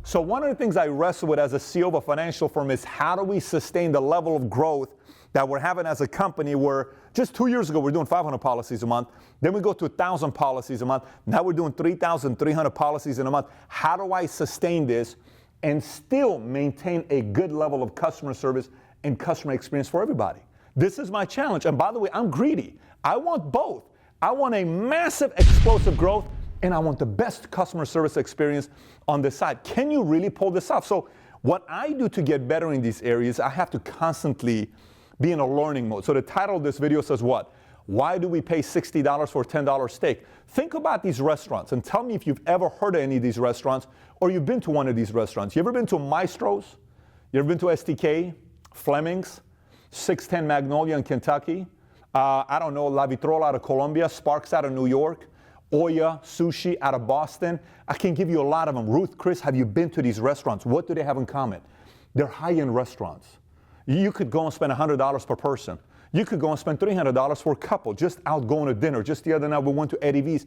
So one of the things I wrestle with as a CEO of a financial firm is how do we sustain the level of growth that we're having as a company where just 2 years ago we're doing 500 policies a month, then we go to 1,000 policies a month, now we're doing 3,300 policies in a month. How do I sustain this and still maintain a good level of customer service and customer experience for everybody? This is my challenge. And by the way, I'm greedy. I want both. I want a massive explosive growth and I want the best customer service experience on the side. Can you really pull this off? So what I do to get better in these areas, I have to constantly be in a learning mode. So the title of this video says what? Why do we pay $60 for a $10 steak? Think about these restaurants and tell me if you've ever heard of any of these restaurants or you've been to one of these restaurants. You ever been to Maestro's? You ever been to STK, Fleming's, 610 Magnolia in Kentucky? I don't know, La Vitrola out of Colombia, Sparks out of New York, Oya Sushi out of Boston. I can give you a lot of them. Ruth, Chris, have you been to these restaurants? What do they have in common? They're high-end restaurants. You could go and spend $100 per person. You could go and spend $300 for a couple, just out going to dinner. Just the other night we went to Eddie V's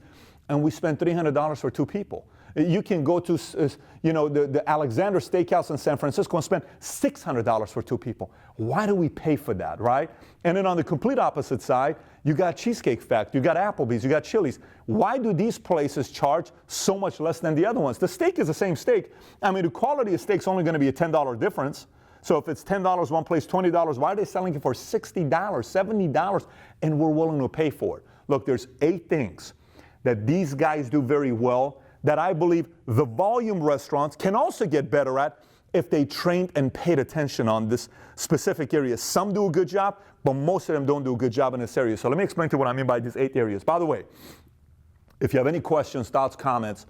and we spent $300 for 2 people. You can go to the Alexander Steakhouse in San Francisco and spend $600 for 2 people. Why do we pay for that, right? And then on the complete opposite side, you got Cheesecake Factory, you got Applebee's, you got Chili's. Why do these places charge so much less than the other ones? The steak is the same steak. I mean, the quality of steak's only going to be a $10 difference. So if it's $10 one place, $20, why are they selling it for $60, $70, and we're willing to pay for it? Look, there's 8 things that these guys do very well that I believe the volume restaurants can also get better at if they trained and paid attention on this specific area. Some do a good job, but most of them don't do a good job in this area. So let me explain to you what I mean by these 8 areas. By the way, if you have any questions, thoughts, comments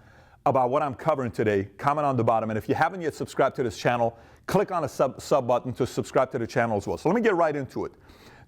about what I'm covering today, comment on the bottom. And if you haven't yet subscribed to this channel, click on the sub button to subscribe to the channel as well. So let me get right into it.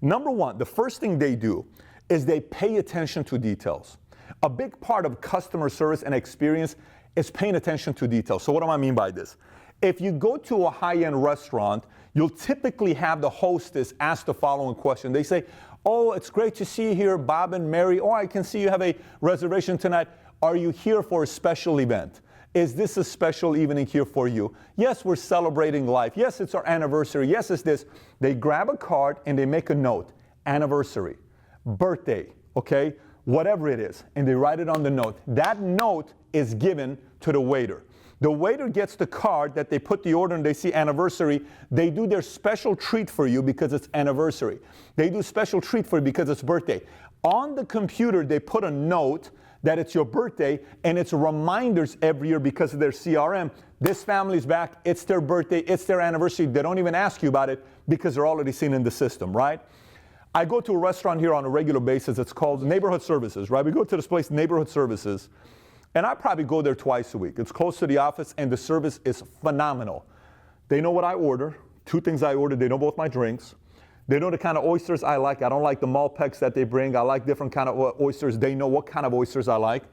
Number one, the first thing they do is they pay attention to details. A big part of customer service and experience is paying attention to details. So what do I mean by this? If you go to a high-end restaurant, you'll typically have the hostess ask the following question. They say, oh, it's great to see you here, Bob and Mary. Oh, I can see you have a reservation tonight. Are you here for a special event? Is this a special evening here for you? Yes, we're celebrating life. Yes, it's our anniversary. Yes, it's this. They grab a card and they make a note. Anniversary, birthday, okay, whatever it is. And they write it on the note. That note is given to the waiter. The waiter gets the card that they put the order and they see anniversary. They do their special treat for you because it's anniversary. They do special treat for you because it's birthday. On the computer, they put a note that it's your birthday, and it's reminders every year because of their CRM. This family's back, it's their birthday, it's their anniversary. They don't even ask you about it because they're already seen in the system, right? I go to a restaurant here on a regular basis. It's called Neighborhood Services, right? We go to this place, Neighborhood Services, and I probably go there twice a week. It's close to the office, and the service is phenomenal. They know what I order, 2 things I order. They know both my drinks. They know the kind of oysters I like. I don't like the Malpecs that they bring. I like different kind of oysters. They know what kind of oysters I like.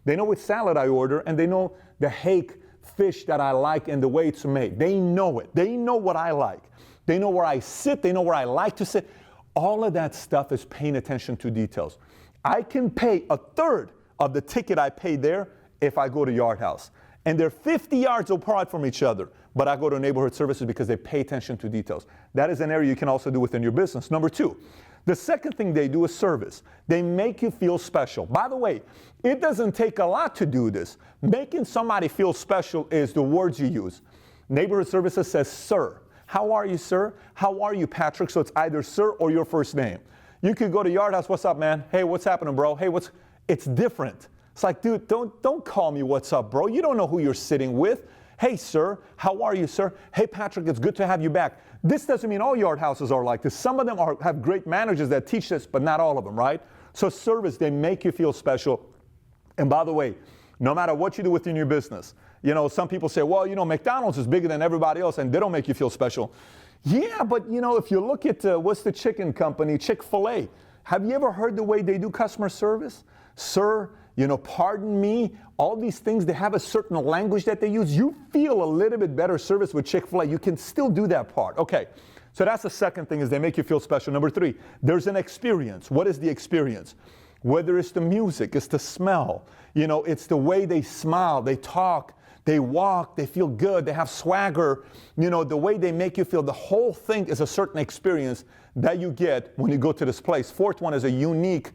They know which salad I order, and they know the hake fish that I like and the way it's made. They know it. They know what I like. They know where I sit. They know where I like to sit. All of that stuff is paying attention to details. I can pay 1/3 of the ticket I pay there if I go to Yard House. And they're 50 yards apart from each other. But I go to Neighborhood Services because they pay attention to details. That is an area you can also do within your business. Number 2, the second thing they do is service. They make you feel special. By the way, it doesn't take a lot to do this. Making somebody feel special is the words you use. Neighborhood Services says, sir. How are you, sir? How are you, Patrick? So it's either sir or your first name. You could go to Yard House, what's up, man? Hey, what's happening, bro? Hey, it's different. It's like, dude, don't call me what's up, bro. You don't know who you're sitting with. Hey, sir, how are you, sir? Hey, Patrick, it's good to have you back. This doesn't mean all Yard Houses are like this. Some of them have great managers that teach this, but not all of them, right? So service, they make you feel special. And by the way, no matter what you do within your business, some people say, well, McDonald's is bigger than everybody else, and they don't make you feel special. Yeah, but, if you look at, what's the chicken company, Chick-fil-A, have you ever heard the way they do customer service? Sir, pardon me, all these things, they have a certain language that they use. You feel a little bit better service with Chick-fil-A. You can still do that part. Okay, so that's the second thing is they make you feel special. Number 3, there's an experience. What is the experience? Whether it's the music, it's the smell, it's the way they smile, they talk, they walk, they feel good, they have swagger, the way they make you feel. The whole thing is a certain experience that you get when you go to this place. Fourth one is a unique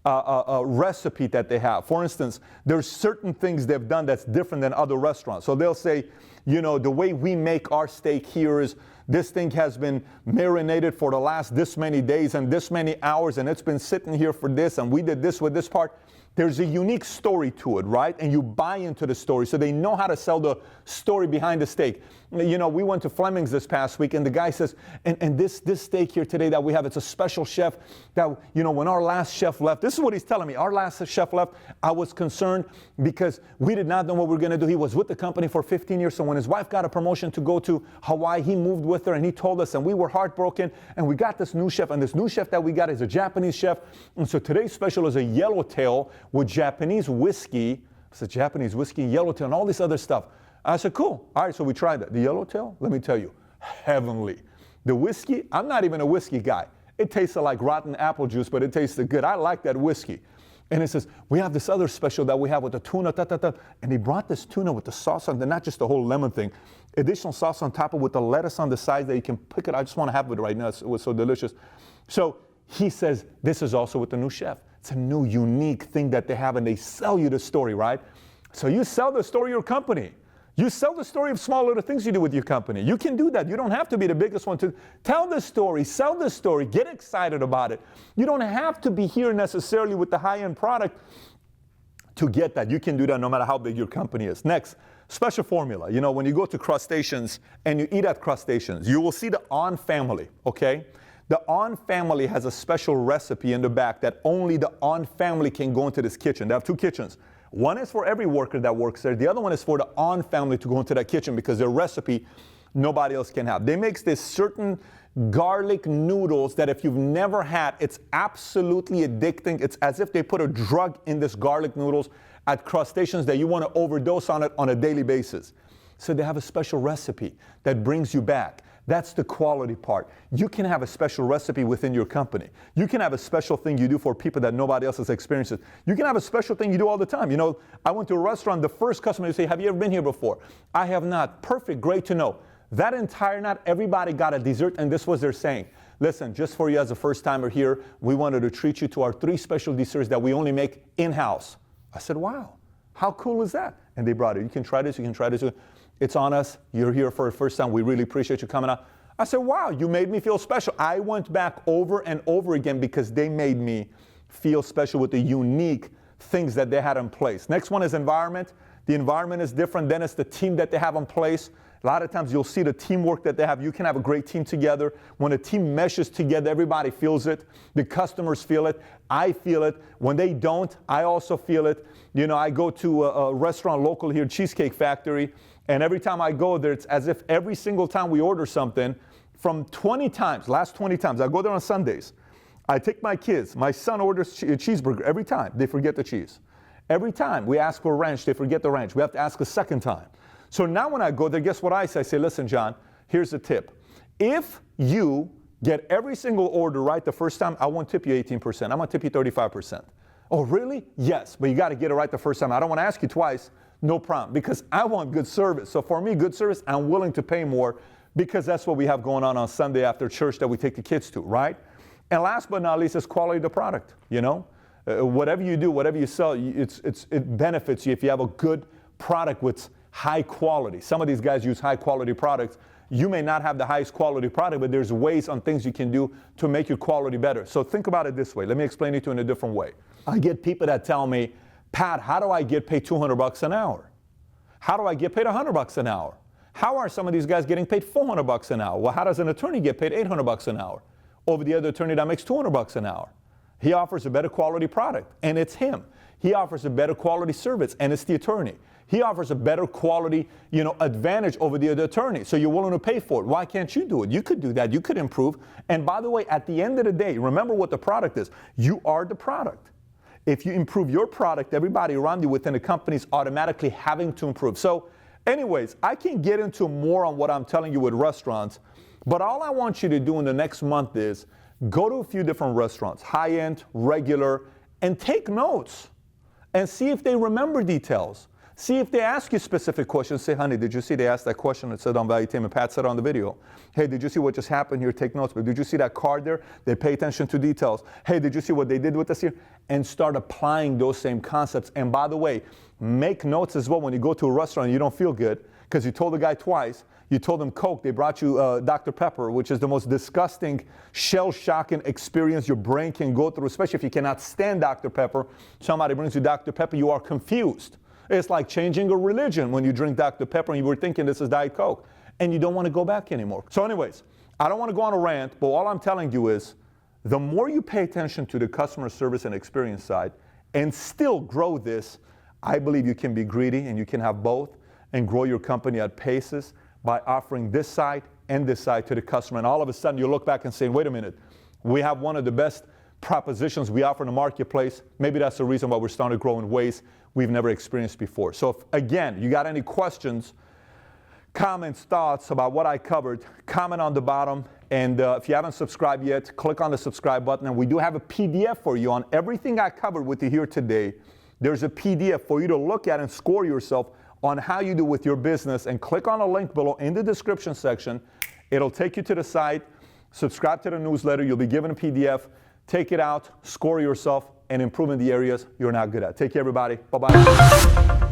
recipe that they have. For instance, there's certain things they've done that's different than other restaurants. So they'll say, the way we make our steak here is this thing has been marinated for the last this many days and this many hours, and it's been sitting here for this, and we did this with this part. There's a unique story to it, right? And you buy into the story. So they know how to sell the story behind the steak. We went to Fleming's this past week, and the guy says, and this steak here today that we have, it's a special chef that, when our last chef left, this is what he's telling me. Our last chef left, I was concerned because we did not know what we were going to do. He was with the company for 15 years. So when his wife got a promotion to go to Hawaii, he moved with her, and he told us, and we were heartbroken, and we got this new chef, and this new chef that we got is a Japanese chef. And so today's special is a yellowtail with Japanese whiskey. It's a Japanese whiskey, yellowtail, and all this other stuff. I said, cool. All right, so we tried that. The yellowtail, let me tell you, heavenly. The whiskey, I'm not even a whiskey guy. It tasted like rotten apple juice, but it tasted good. I like that whiskey. And it says, we have this other special that we have with the tuna, and he brought this tuna with the sauce on, not just the whole lemon thing, additional sauce on top of it with the lettuce on the side that you can pick it. I just want to have it right now. It was so delicious. So he says, this is also with the new chef. It's a new, unique thing that they have, and they sell you the story, right? So you sell the story of your company. You sell the story of small little things you do with your company. You can do that. You don't have to be the biggest one to tell the story, sell the story, get excited about it. You don't have to be here necessarily with the high-end product to get that. You can do that no matter how big your company is. Next, special formula. When you go to crustaceans and you eat at crustaceans, you will see the On family, okay? The On family has a special recipe in the back that only the On family can go into this kitchen. They have two kitchens. One is for every worker that works there. The other one is for the On family to go into that kitchen because their recipe nobody else can have. They make this certain garlic noodles that if you've never had, it's absolutely addicting. It's as if they put a drug in this garlic noodles at crustaceans that you want to overdose on it on a daily basis. So they have a special recipe that brings you back. That's the quality part. You can have a special recipe within your company. You can have a special thing you do for people that nobody else has experienced. You can have a special thing you do all the time. I went to a restaurant, the first customer would say, have you ever been here before? I have not. Perfect, great to know. That entire night, everybody got a dessert, and this was their saying. Listen, just for you as a first timer here, we wanted to treat you to our 3 special desserts that we only make in-house. I said, wow, how cool is that? And they brought it. You can try this, you can try this. It's on us. You're here for the first time. We really appreciate you coming out. I said, wow, you made me feel special. I went back over and over again because they made me feel special with the unique things that they had in place. Next one is environment. The environment is different. Then it's the team that they have in place. A lot of times you'll see the teamwork that they have. You can have a great team together. When a team meshes together, everybody feels it. The customers feel it. I feel it. When they don't, I also feel it. I go to a restaurant local here, Cheesecake Factory, and every time I go there, it's as if every single time we order something, from 20 times, last 20 times, I go there on Sundays. I take my kids. My son orders a cheeseburger. Every time, they forget the cheese. Every time we ask for ranch, they forget the ranch. We have to ask a second time. So now when I go there, guess what I say? I say, listen, John, here's the tip. If you get every single order right the first time, I won't tip you 18%. I'm going to tip you 35%. Oh, really? Yes, but you got to get it right the first time. I don't want to ask you twice. No problem, because I want good service. So for me, good service, I'm willing to pay more because that's what we have going on Sunday after church that we take the kids to, right? And last but not least is quality of the product, Whatever you do, whatever you sell, it benefits you if you have a good product with high quality. Some of these guys use high quality products. You may not have the highest quality product, but there's ways on things you can do to make your quality better. So think about it this way. Let me explain it to you in a different way. I get people that tell me, Pat, how do I get paid $200 an hour? How do I get paid $100 an hour? How are some of these guys getting paid $400 an hour? Well, how does an attorney get paid $800 an hour over the other attorney that makes $200 an hour? He offers a better quality product, and it's him. He offers a better quality service, and it's the attorney. He offers a better quality, advantage over the other attorney. So you're willing to pay for it. Why can't you do it? You could do that. You could improve. And by the way, at the end of the day, remember what the product is. You are the product. If you improve your product, everybody around you within the company is automatically having to improve. So anyways, I can get into more on what I'm telling you with restaurants, but all I want you to do in the next month is go to a few different restaurants, high-end, regular, and take notes and see if they remember details. See if they ask you specific questions. Say, honey, did you see they asked that question that said on Valuetainment? Pat said on the video. Hey, did you see what just happened here? Take notes. But did you see that card there? They pay attention to details. Hey, did you see what they did with us here? And start applying those same concepts. And by the way, make notes as well when you go to a restaurant and you don't feel good because you told the guy twice. You told them Coke, they brought you Dr. Pepper, which is the most disgusting, shell-shocking experience your brain can go through, especially if you cannot stand Dr. Pepper. Somebody brings you Dr. Pepper, you are confused. It's like changing a religion when you drink Dr. Pepper and you were thinking this is Diet Coke, and you don't want to go back anymore. So anyways, I don't want to go on a rant, but all I'm telling you is the more you pay attention to the customer service and experience side and still grow this, I believe you can be greedy and you can have both and grow your company at paces by offering this side and this side to the customer. And all of a sudden you look back and say, wait a minute, we have one of the best propositions we offer in the marketplace. Maybe that's the reason why we're starting to grow in ways we've never experienced before. So if, again, you got any questions, comments, thoughts about what I covered, comment on the bottom. And if you haven't subscribed yet, click on the subscribe button. And we do have a PDF for you on everything I covered with you here today. There's a PDF for you to look at and score yourself on how you do with your business. And click on a link below in the description section. It'll take you to the site. Subscribe to the newsletter. You'll be given a PDF. Take it out, score yourself, and improve in the areas you're not good at. Take care, everybody. Bye-bye.